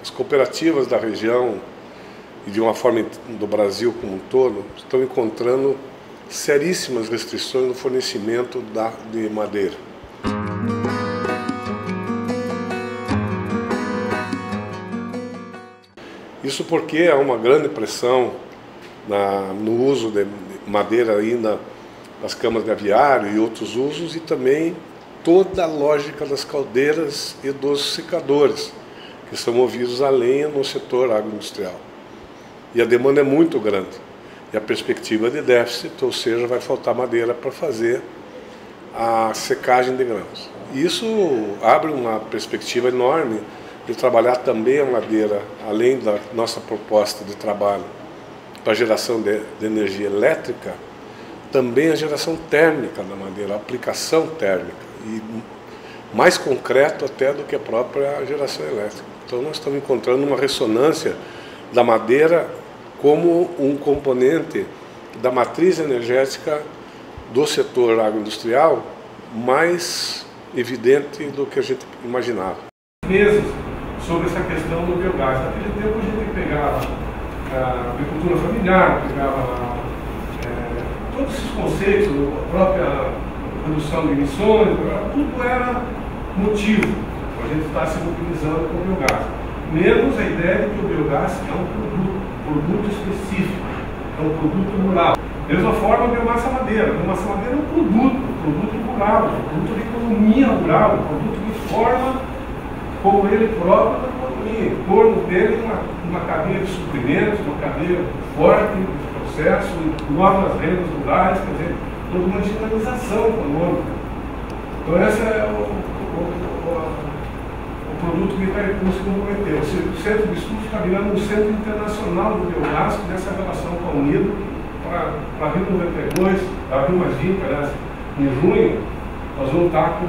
As cooperativas da região e de uma forma do Brasil como um todo estão encontrando seríssimas restrições no fornecimento de madeira. Isso porque há uma grande pressão no uso de madeira ainda nas câmaras de aviário e outros usos, e também toda a lógica das caldeiras e dos secadores, que são movidos a lenha no setor agroindustrial. E a demanda é muito grande. E a perspectiva de déficit, ou seja, vai faltar madeira para fazer a secagem de grãos. Isso abre uma perspectiva enorme de trabalhar também a madeira, além da nossa proposta de trabalho para a geração de energia elétrica, também a geração térmica da madeira, a aplicação térmica, e mais concreto até do que a própria geração elétrica. Então nós estamos encontrando uma ressonância da madeira como um componente da matriz energética do setor agroindustrial mais evidente do que a gente imaginava. Meses sobre essa questão do biogás. Naquele tempo a gente pegava a agricultura familiar, pegava todos esses conceitos, a própria redução de emissões, tudo era motivo para a gente estar se mobilizando com o biogás. Menos a ideia de que o biogás é um produto específico, é um produto rural. Da mesma forma, a biomassa madeira. A biomassa madeira é um produto rural, um produto de economia rural, um produto que forma como ele próprio da economia. Em torno dele, uma cadeia de suprimentos, uma cadeia forte de processo, novas rendas rurais, quer dizer, toda uma dinamização econômica. Então, esse é o produto que o Itaipu se comprometeu. O Centro de Estudos está virando um centro internacional do biogás, nessa relação com a Unido, para Rio 92, para Rio Magín, aliás, em junho, nós vamos estar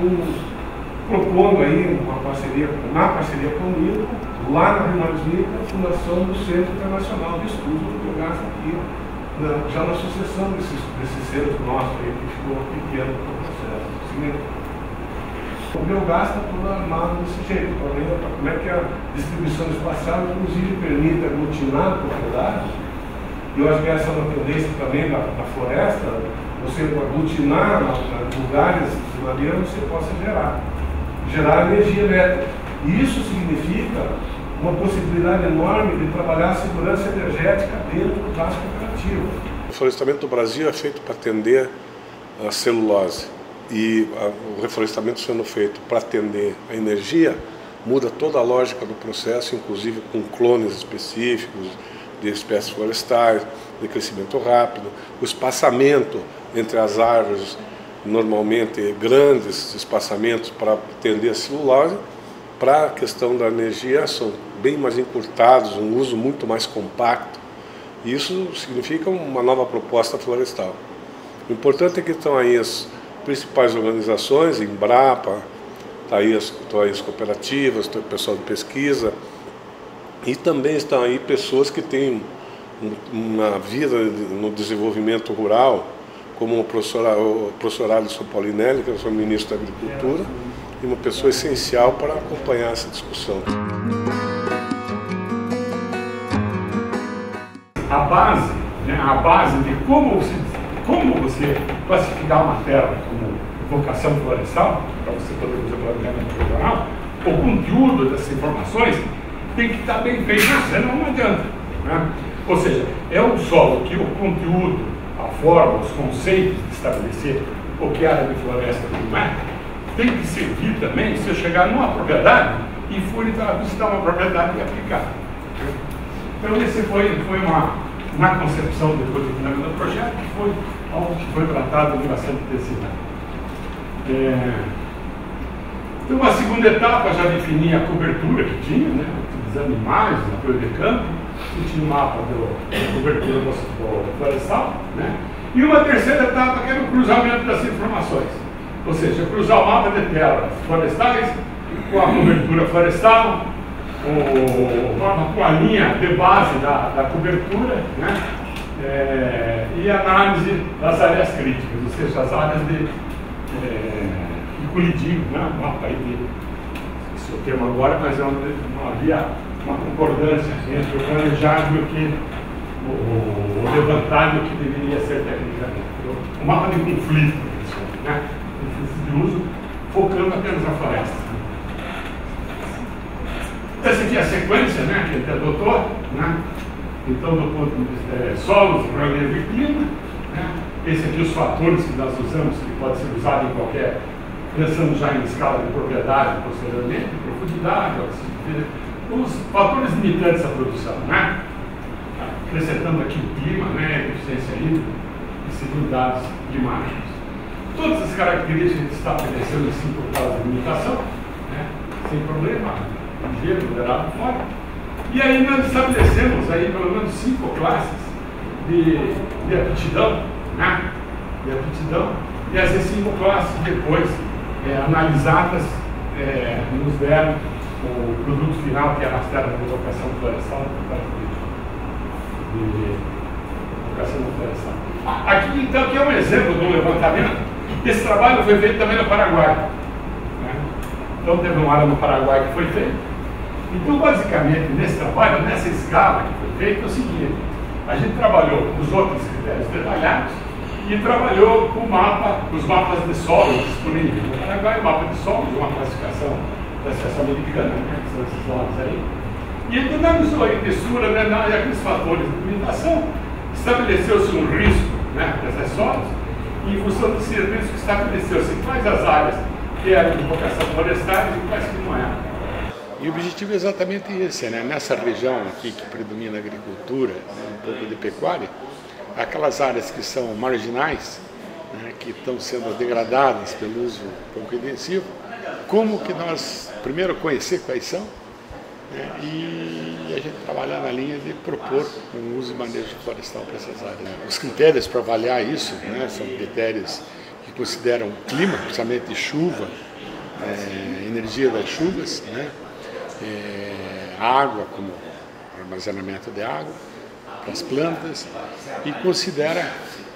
propondo aí uma parceria, na parceria com a Unido, lá na Rio Magín, a fundação do Centro Internacional de Estudos do Biogás aqui, já na sucessão desse centro nosso aí, que ficou pequeno para o processo. O biogás está todo armado desse jeito, como é que a distribuição espacial, inclusive, permite aglutinar propriedades. E eu acho que essa é uma tendência também da floresta, você aglutinar lugares de maneira que você possa gerar energia elétrica. E isso significa uma possibilidade enorme de trabalhar a segurança energética dentro das cooperativas. O florestamento do Brasil é feito para atender a celulose. E o reflorestamento sendo feito para atender a energia, muda toda a lógica do processo, inclusive com clones específicos de espécies florestais, de crescimento rápido, o espaçamento entre as árvores, normalmente grandes espaçamentos para atender a celulose, para a questão da energia são bem mais encurtados, um uso muito mais compacto. E isso significa uma nova proposta florestal. O importante é que estão aí as principais organizações, Embrapa, estão aí as cooperativas, tem o pessoal de pesquisa, e também estão aí pessoas que têm uma vida no desenvolvimento rural, como o professor Alisson Paulinelli, que é o ministro da Agricultura, e uma pessoa essencial para acompanhar essa discussão. A base de como você classificar uma terra como vocação florestal, para você poder fazer planejamento regional, o conteúdo dessas informações tem que estar bem feito, senão não adianta. Né? Ou seja, é um solo que o conteúdo, a forma, os conceitos de estabelecer o que é área de floresta não é, tem que servir também se eu chegar numa propriedade e for visitar uma propriedade e aplicar. Então, esse foi uma concepção depois do finalmente do projeto, que foi algo que foi tratado de bastante intensidade. Então, a segunda etapa já definia a cobertura que tinha, né, utilizando imagens, apoio de campo, se tinha um mapa da cobertura do florestal, né, e uma terceira etapa que era o cruzamento das informações. Ou seja, cruzar o mapa de terras florestais com a cobertura florestal, com a linha de base da cobertura, né? E análise das áreas críticas, ou seja, as áreas de colidindo, né? O mapa aí esse é o tema agora, mas não havia uma concordância entre o planejado e o que o levantado que deveria ser tecnicamente. O mapa de conflito, né? De uso, focando apenas na floresta. Essa aqui é a sequência, né, que ele adotou, né? Então, do ponto de vista solos, relevo e clima, né? Esse aqui os fatores que nós usamos, que pode ser usado em qualquer, pensando já em escala de propriedade posteriormente, profundidade, os fatores limitantes à produção, né? Acrescentando aqui o clima, né, eficiência hídrica e segundo dados climáticos. Todas as características que a gente estabeleceu em 5 classes de limitação, né, sem problema, ligeiro, moderado, forte. E aí nós estabelecemos aí pelo menos 5 classes de aptidão, né? De aptidão, e essas 5 classes depois analisadas nos deram o produto final, que é a rasteira de vocação florestal, Aqui então aqui é um exemplo de um levantamento. Esse trabalho foi feito também no Paraguai, né? Então teve uma área no Paraguai que foi feita. Então basicamente nesse trabalho, nessa escala que foi feita, é o seguinte: a gente trabalhou com os outros critérios detalhados e trabalhou com os mapas de solos disponíveis no Paraguai, o mapa de solos, uma classificação da Associação Americana, né, que são esses nomes aí. E ele analisou a textura, né, aqueles fatores de limitação, estabeleceu-se um risco, né, desses solos, e em função desse risco estabeleceu-se quais as áreas que eram de vocação florestais e quais que não eram. E o objetivo é exatamente esse, né? Nessa região aqui que predomina a agricultura, né, um pouco de pecuária, aquelas áreas que são marginais, né, que estão sendo degradadas pelo uso pouco intensivo, como que nós primeiro conhecer quais são, né, e a gente trabalhar na linha de propor um uso e manejo florestal para essas áreas. Os critérios para avaliar isso, né, são critérios que consideram o clima, principalmente chuva, energia das chuvas, né, água como armazenamento de água para as plantas, e considera,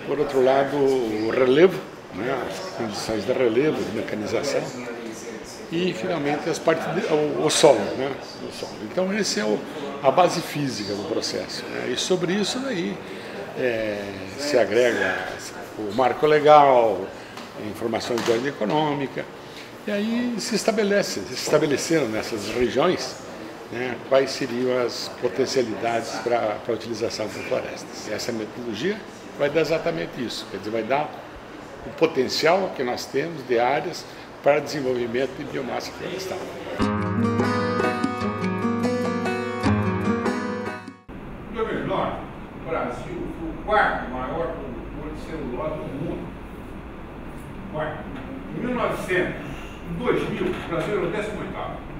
por outro lado, o relevo, né, as condições de relevo, de mecanização, e finalmente as partes o solo, né? O solo. Então esse é a base física do processo, né? E sobre isso daí se agrega o marco legal, informações de ordem econômica, e aí se estabeleceram nessas regiões, né, quais seriam as potencialidades para a utilização de florestas. E essa metodologia vai dar exatamente isso, quer dizer, vai dar o potencial que nós temos de áreas para desenvolvimento de biomassa florestal. Em 2009, o Brasil foi o 4º maior produtor de celulose do mundo. Em 1900, em 2000, o Brasil era o 18º.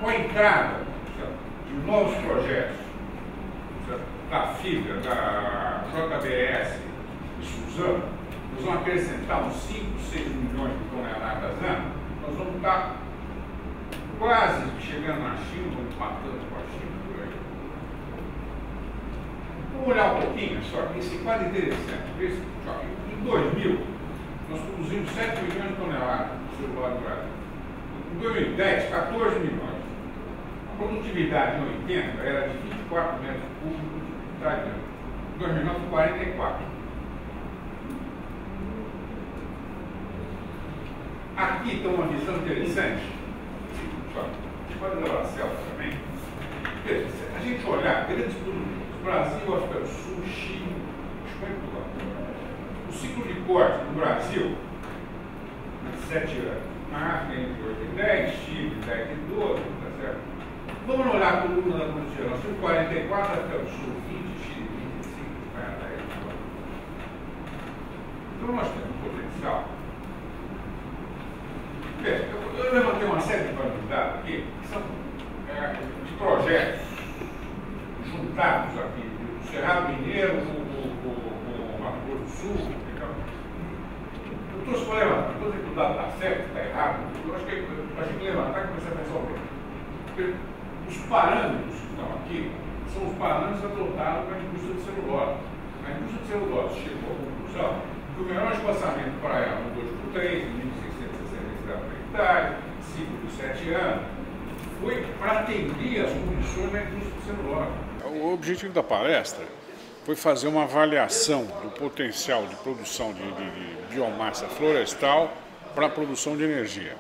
Com a entrada de novos projetos da FIBRA, da JBS e Suzano, nós vamos acrescentar uns 5, 6 milhões de toneladas ano, nós vamos estar quase chegando na China, vamos empatando com a China por aí. Vamos olhar um pouquinho, só que esse quadro é interessante. Em 2000, nós produzimos 7 milhões de toneladas de celulose do Brasil. Em 2010, 14 milhões. A produtividade em 80 era de 24 metros cúbicos de italiano. Em 2009, 44. Aqui tem uma visão interessante. A gente pode levar a selfie também. Veja, se a gente olhar, grandes produtos, Brasil, África do Sul, Chile, Portugal. O ciclo de corte no Brasil, 7 anos. Na África, entre 8 e 10, Chile, 10 e 12, tá certo? Vamos olhar a coluna da produção. Nós temos 44, África do Sul, 20, Chile, 25, Espanha, 10. Então nós temos um potencial. Eu levantei uma série de dados aqui, que são de projetos juntados aqui, do Cerrado Mineiro, o Mato Grosso do Sul. Eu trouxe para levantar. o dado está certo, está errado, eu acho que levantar e começar a resolver. Porque os parâmetros que estão aqui são os parâmetros adotados para a indústria de celulose. A indústria de celulose chegou à conclusão que o menor espaçamento para ela no 2x3, 1.660 gramas por hectare, ciclo de 7 anos, foi para atender as condições da indústria de celulose. O objetivo da palestra foi fazer uma avaliação do potencial de produção de biomassa florestal para a produção de energia.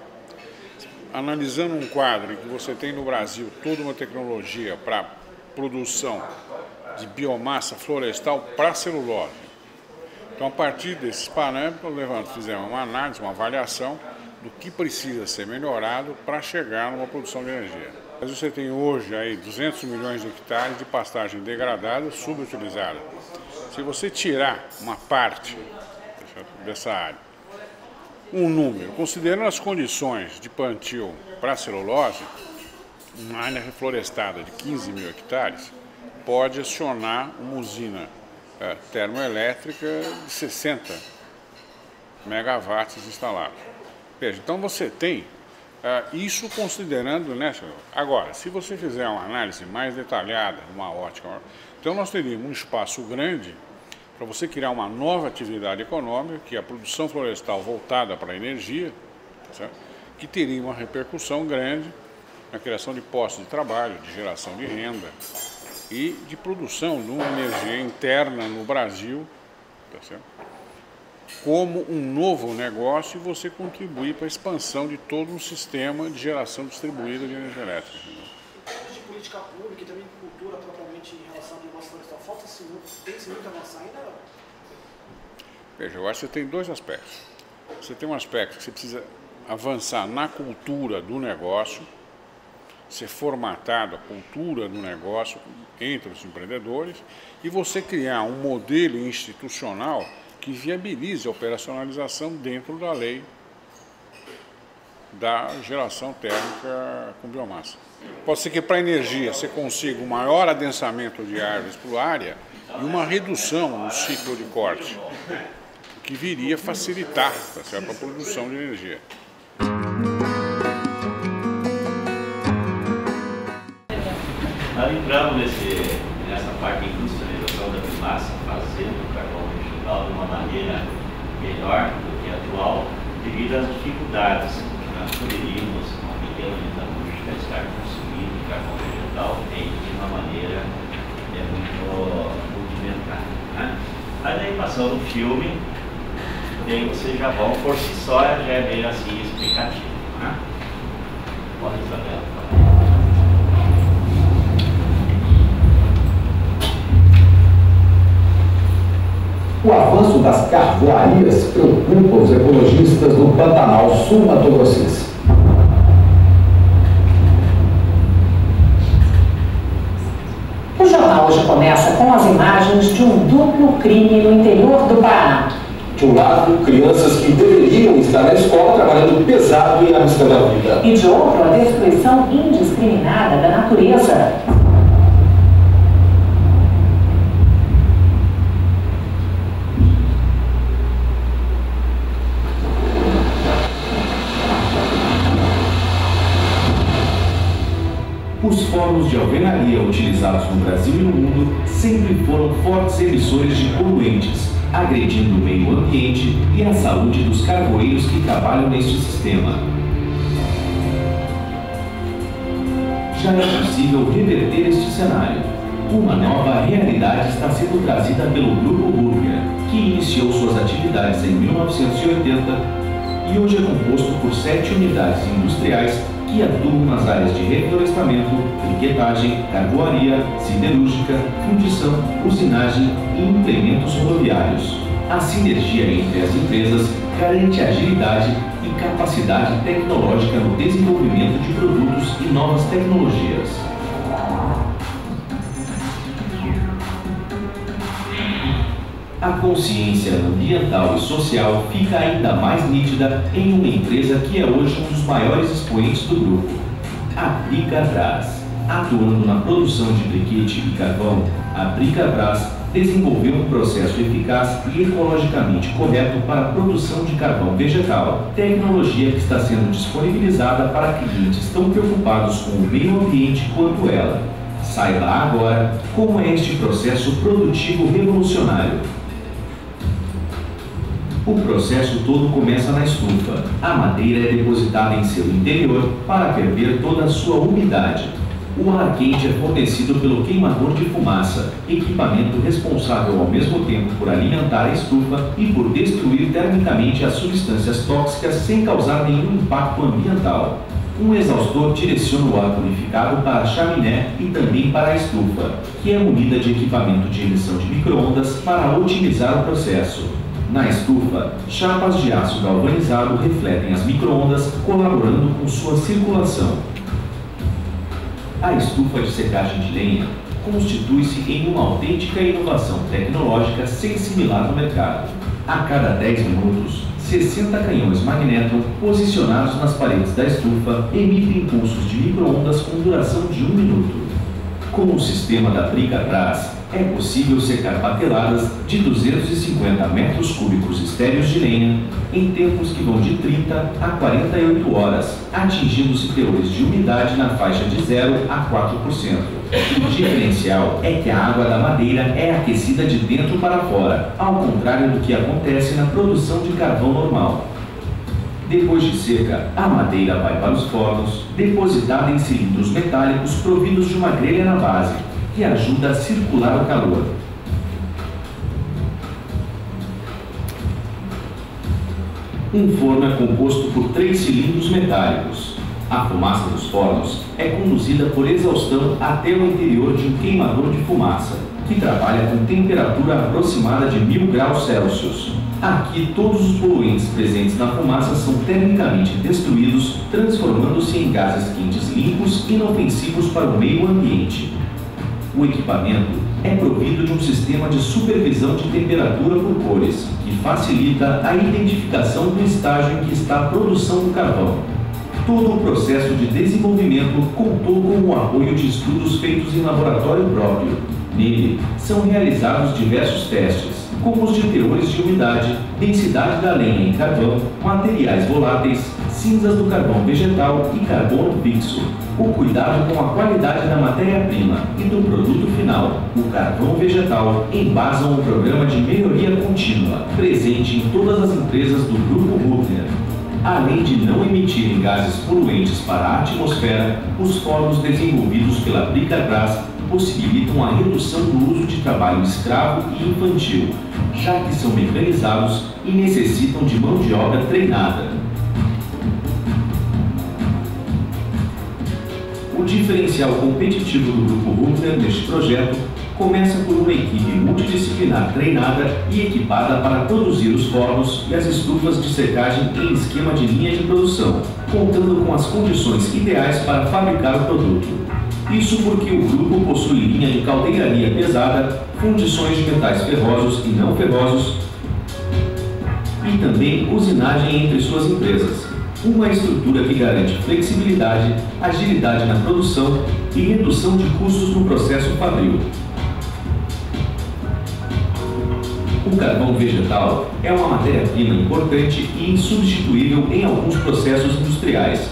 Analisando um quadro em que você tem no Brasil toda uma tecnologia para produção de biomassa florestal para celulose. Então, a partir desses parâmetros, fizemos uma análise, uma avaliação do que precisa ser melhorado para chegar numa produção de energia. Mas você tem hoje aí 200 milhões de hectares de pastagem degradada, subutilizada. Se você tirar uma parte dessa área, um número, considerando as condições de plantio para celulose, uma área reflorestada de 15 mil hectares pode acionar uma usina termoelétrica de 60 megawatts instalados. Veja, então você tem isso considerando, né, senhor? Agora, se você fizer uma análise mais detalhada, uma ótica, então nós teríamos um espaço grande para você criar uma nova atividade econômica, que é a produção florestal voltada para a energia, certo? Que teria uma repercussão grande na criação de postos de trabalho, de geração de renda e de produção de uma energia interna no Brasil, tá certo? Como um novo negócio e você contribuir para a expansão de todo um sistema de geração distribuída de energia elétrica. De política pública e também de cultura propriamente em relação à biomassa florestal, falta-se muito, tem-se muito a avançar ainda? Veja, eu acho que você tem dois aspectos. Você tem um aspecto que você precisa avançar na cultura do negócio, ser formatado a cultura do negócio entre os empreendedores e você criar um modelo institucional que viabilize a operacionalização dentro da lei da geração térmica com biomassa. Pode ser que para a energia você consiga um maior adensamento de árvores por área e uma redução no ciclo de corte, que viria a facilitar a produção de energia. Nós entramos nessa parte de industrialização da biomassa, fazendo o carvão vegetal de uma maneira melhor do que a atual, devido às dificuldades que nós poderíamos, uma pequena metalúrgica, estar consumindo carvão vegetal de uma maneira muito rudimentar. Né? Mas aí passando o filme, daí vocês já vão, por si só, já é meio assim explicativo. Né? Pode, Isabela. O avanço das carvoarias preocupa os ecologistas do Pantanal sul-mato-grossense. O jornal hoje começa com as imagens de um duplo crime no interior do Paraná. De um lado, crianças que deveriam estar na escola trabalhando pesado e arriscando a vida. E de outro, a destruição indiscriminada da natureza. Os fornos de alvenaria utilizados no Brasil e no mundo sempre foram fortes emissores de poluentes, agredindo o meio ambiente e a saúde dos carvoeiros que trabalham neste sistema. Já é possível reverter este cenário. Uma nova realidade está sendo trazida pelo Grupo Burger, que iniciou suas atividades em 1980 e hoje é composto por 7 unidades industriais que atuam nas áreas de reflorestamento, briquetagem, carvoaria, siderúrgica, fundição, usinagem e implementos rodoviários. A sinergia entre as empresas garante agilidade e capacidade tecnológica no desenvolvimento de produtos e novas tecnologias. A consciência ambiental e social fica ainda mais nítida em uma empresa que é hoje um dos maiores expoentes do grupo, a Bricabras. Atuando na produção de briquete e carvão, a Bricabras desenvolveu um processo eficaz e ecologicamente correto para a produção de carvão vegetal, tecnologia que está sendo disponibilizada para clientes tão preocupados com o meio ambiente quanto ela. Saiba agora como é este processo produtivo revolucionário. O processo todo começa na estufa. A madeira é depositada em seu interior para perder toda a sua umidade. O ar quente é fornecido pelo queimador de fumaça, equipamento responsável ao mesmo tempo por alimentar a estufa e por destruir termicamente as substâncias tóxicas sem causar nenhum impacto ambiental. Um exaustor direciona o ar purificado para a chaminé e também para a estufa, que é munida de equipamento de emissão de micro-ondas para otimizar o processo. Na estufa, chapas de aço galvanizado refletem as micro-ondas, colaborando com sua circulação. A estufa de secagem de lenha constitui-se em uma autêntica inovação tecnológica sem similar no mercado. A cada 10 minutos, 60 canhões magnétron posicionados nas paredes da estufa emitem impulsos de micro-ondas com duração de 1 minuto. Com o sistema da Bricabras, é possível secar pateladas de 250 metros cúbicos estéreos de lenha em tempos que vão de 30 a 48 horas, atingindo-se teores de umidade na faixa de 0 a 4%. O diferencial é que a água da madeira é aquecida de dentro para fora, ao contrário do que acontece na produção de carvão normal. Depois de seca, a madeira vai para os fornos, depositada em cilindros metálicos providos de uma grelha na base, que ajuda a circular o calor. Um forno é composto por 3 cilindros metálicos. A fumaça dos fornos é conduzida por exaustão até o interior de um queimador de fumaça, que trabalha com temperatura aproximada de 1000 graus Celsius. Aqui, todos os poluentes presentes na fumaça são termicamente destruídos, transformando-se em gases quentes limpos e inofensivos para o meio ambiente. O equipamento é provido de um sistema de supervisão de temperatura por cores, que facilita a identificação do estágio em que está a produção do carvão. Todo o processo de desenvolvimento contou com o apoio de estudos feitos em laboratório próprio. Nele, são realizados diversos testes, como os de teores de umidade, densidade da lenha em carvão, materiais voláteis, cinzas do carvão vegetal e carbono fixo. O cuidado com a qualidade da matéria-prima e do produto final, o carvão vegetal, embasam o programa de melhoria contínua, presente em todas as empresas do Grupo Buchner. Além de não emitirem gases poluentes para a atmosfera, os fornos desenvolvidos pela Bricabras possibilitam a redução do uso de trabalho escravo e infantil, já que são mecanizados e necessitam de mão de obra treinada. O diferencial competitivo do Grupo Buchner neste projeto começa por uma equipe multidisciplinar treinada e equipada para produzir os fornos e as estufas de secagem em esquema de linha de produção, contando com as condições ideais para fabricar o produto. Isso porque o grupo possui linha de caldeiraria pesada, fundições de metais ferrosos e não ferrosos e também usinagem entre suas empresas. Uma estrutura que garante flexibilidade, agilidade na produção e redução de custos no processo fabril. O carvão vegetal é uma matéria-prima importante e insubstituível em alguns processos industriais.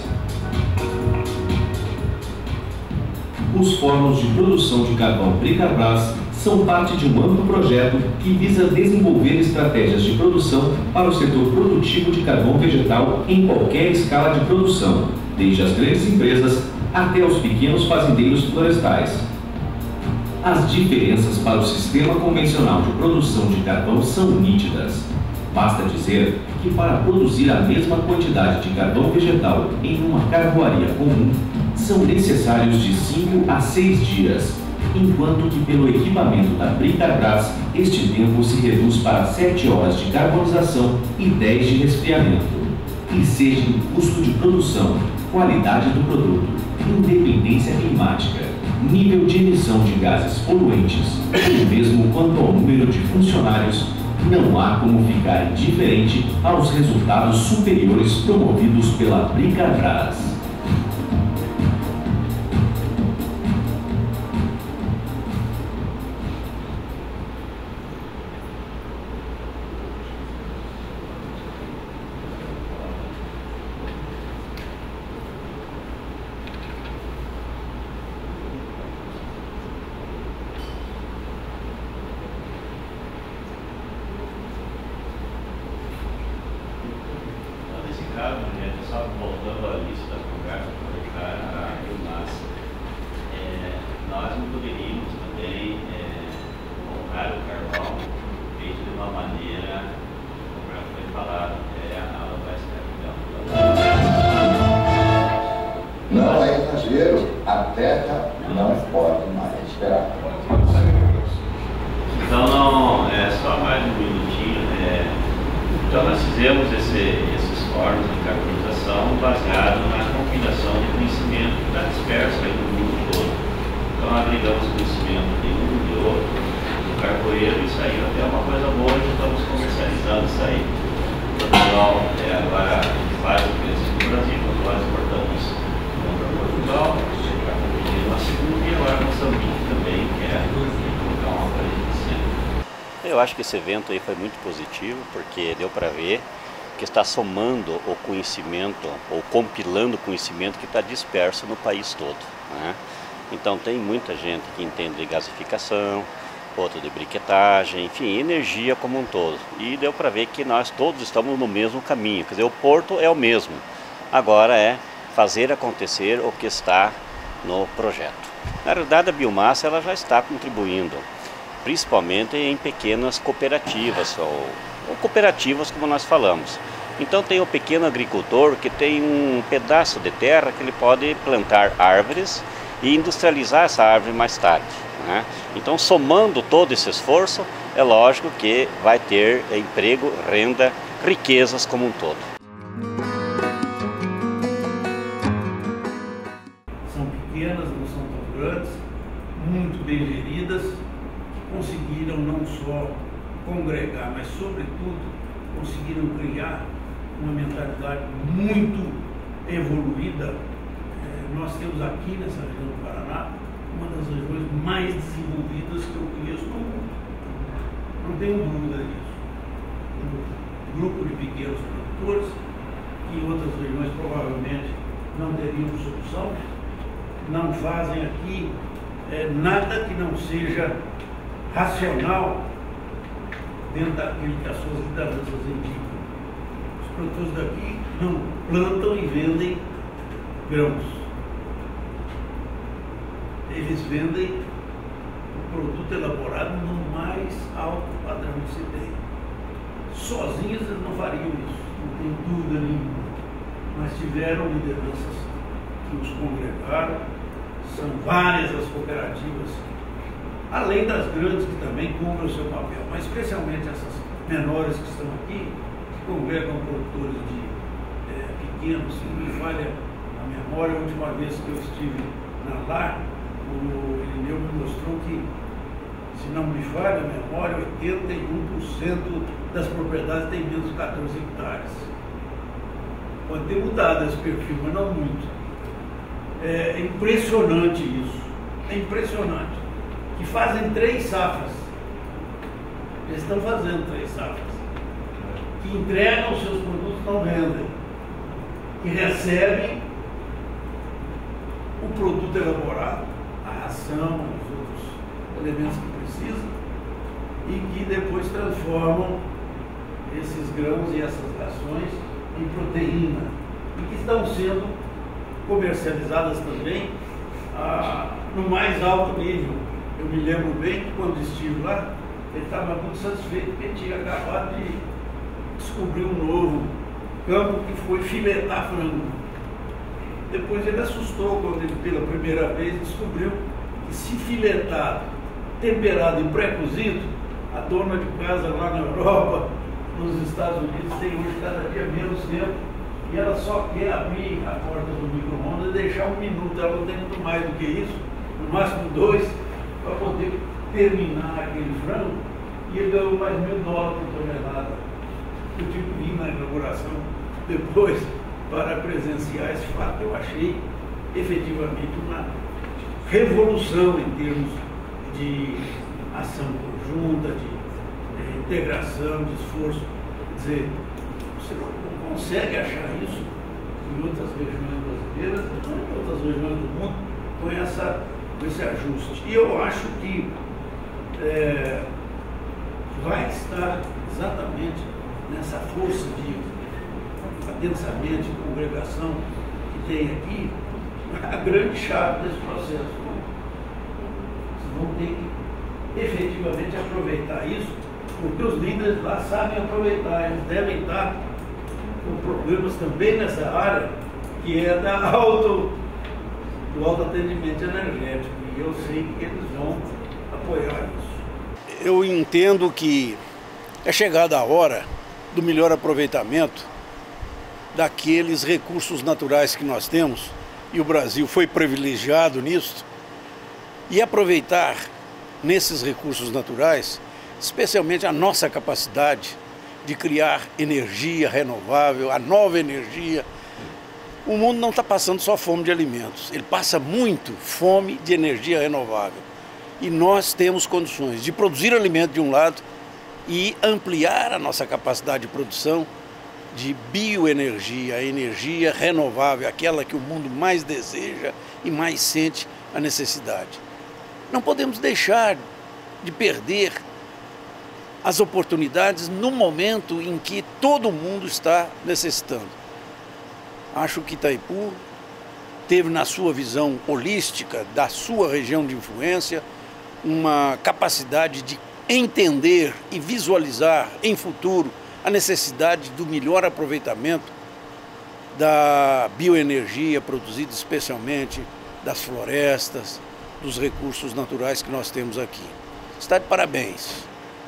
Os fornos de produção de carvão Bricabras são parte de um amplo projeto que visa desenvolver estratégias de produção para o setor produtivo de carvão vegetal em qualquer escala de produção, desde as grandes empresas até os pequenos fazendeiros florestais. As diferenças para o sistema convencional de produção de carvão são nítidas. Basta dizer que para produzir a mesma quantidade de carvão vegetal em uma carvoaria comum, são necessários de 5 a 6 dias, enquanto que pelo equipamento da Bricabras, este tempo se reduz para 7 horas de carbonização e 10 de resfriamento. E seja em custo de produção, qualidade do produto, independência climática, nível de emissão de gases poluentes, ou mesmo quanto ao número de funcionários, não há como ficar indiferente aos resultados superiores promovidos pela Bricabras. voltando à lista da conversa, aproveitar a biomassa. Nós não poderíamos também honrar o carvão feito de uma maneira, como já foi falado, a escravidão. Não é exagero, a terra não pode mais esperar. Então, não, só mais um minutinho. Então, nós fizemos esses fóruns de carbonização baseado na combinação de conhecimento que está disperso aí no mundo todo. Então, agregamos conhecimento de um e de outro, do carboeiro, e saiu até uma coisa boa e estamos comercializando isso aí. Portugal agora faz o preço no Brasil, quando nós exportamos para Portugal, para competir uma segunda, e agora Moçambique também quer colocar uma coisa de cima. Eu acho que esse evento aí foi muito positivo, porque deu para ver que está somando o conhecimento, ou compilando o conhecimento que está disperso no país todo, né? Então tem muita gente que entende de gasificação, outra de briquetagem, enfim, energia como um todo. E deu para ver que nós todos estamos no mesmo caminho, quer dizer, o porto é o mesmo. Agora é fazer acontecer o que está no projeto. Na realidade, a biomassa ela já está contribuindo, principalmente em pequenas cooperativas, ou cooperativas como nós falamos. Então tem o pequeno agricultor que tem um pedaço de terra que ele pode plantar árvores e industrializar essa árvore mais tarde, né? Então, somando todo esse esforço, é lógico que vai ter emprego, renda, riquezas como um todo. São pequenas, não são tão grandes, muito bem geridas, que conseguiram não só congregar, mas sobretudo conseguiram criar uma mentalidade muito evoluída. Nós temos aqui nessa região do Paraná uma das regiões mais desenvolvidas que eu conheço no mundo. Não tenho dúvida disso. Um grupo de pequenos produtores que em outras regiões provavelmente não teriam solução, não fazem aqui nada que não seja racional dentro daquilo que as suas lideranças indicam. Os produtores daqui não plantam e vendem grãos. Eles vendem o produto elaborado no mais alto padrão que se tem. Sozinhos eles não fariam isso, não tem dúvida nenhuma. Mas tiveram lideranças que os congregaram, são várias as cooperativas, além das grandes que também cumprem o seu papel, mas especialmente essas menores que estão aqui, que congregam produtores de pequenos. Se não me falha a memória, a última vez que eu estive na LAR, o Irineu me mostrou que, se não me falha a memória, 81% das propriedades têm menos de 14 hectares. Pode ter mudado esse perfil, mas não muito. É impressionante isso. É impressionante. Que fazem 3 safras. Eles estão fazendo 3 safras. Que entregam os seus produtos, não vendem. Que recebem o produto elaborado, a ração, os outros elementos que precisam, e que depois transformam esses grãos e essas rações em proteína, e que estão sendo comercializadas também no mais alto nível. Eu me lembro bem que quando estive lá, ele estava muito satisfeito porque ele tinha acabado de descobrir um novo campo que foi filetar frango. Depois ele assustou quando ele pela primeira vez descobriu que se filetado, temperado e pré-cozido, a dona de casa lá na Europa, nos Estados Unidos, tem hoje cada dia menos tempo, e ela só quer abrir a porta do micro-ondas e deixar 1 minuto, ela não tem muito mais do que isso, no máximo 2, para poder terminar aquele frango, e ele ganhou mais $1.000 por tonelada. Eu tive que vir na inauguração depois para presenciar esse fato. Eu achei efetivamente uma revolução em termos de ação conjunta, de integração, de esforço. Quer dizer, você não consegue achar isso em outras regiões brasileiras, em outras regiões do mundo, com esse ajuste. E eu acho que vai estar exatamente nessa força de adensamente, congregação que tem aqui, a grande chave desse processo. Vocês vão ter que efetivamente aproveitar isso, porque os líderes lá sabem aproveitar, eles devem estar com problemas também nessa área, que é do autoatendimento energético, e eu sei que eles vão apoiar isso. Eu entendo que é chegada a hora do melhor aproveitamento daqueles recursos naturais que nós temos, e o Brasil foi privilegiado nisso, e aproveitar nesses recursos naturais, especialmente a nossa capacidade de criar energia renovável, a nova energia. O mundo não está passando só fome de alimentos, ele passa muito fome de energia renovável. E nós temos condições de produzir alimento de um lado e ampliar a nossa capacidade de produção de bioenergia, a energia renovável, aquela que o mundo mais deseja e mais sente a necessidade. Não podemos deixar de perder as oportunidades no momento em que todo mundo está necessitando. Acho que Itaipu teve na sua visão holística, da sua região de influência, uma capacidade de entender e visualizar em futuro a necessidade do melhor aproveitamento da bioenergia produzida especialmente das florestas, dos recursos naturais que nós temos aqui. Está de parabéns.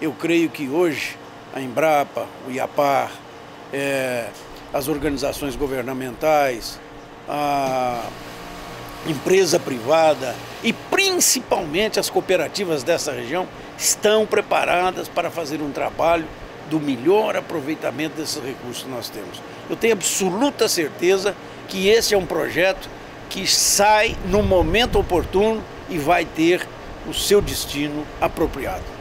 Eu creio que hoje a Embrapa, o IAPAR, as organizações governamentais, a empresa privada e principalmente as cooperativas dessa região estão preparadas para fazer um trabalho do melhor aproveitamento desses recursos que nós temos. Eu tenho absoluta certeza que esse é um projeto que sai no momento oportuno e vai ter o seu destino apropriado.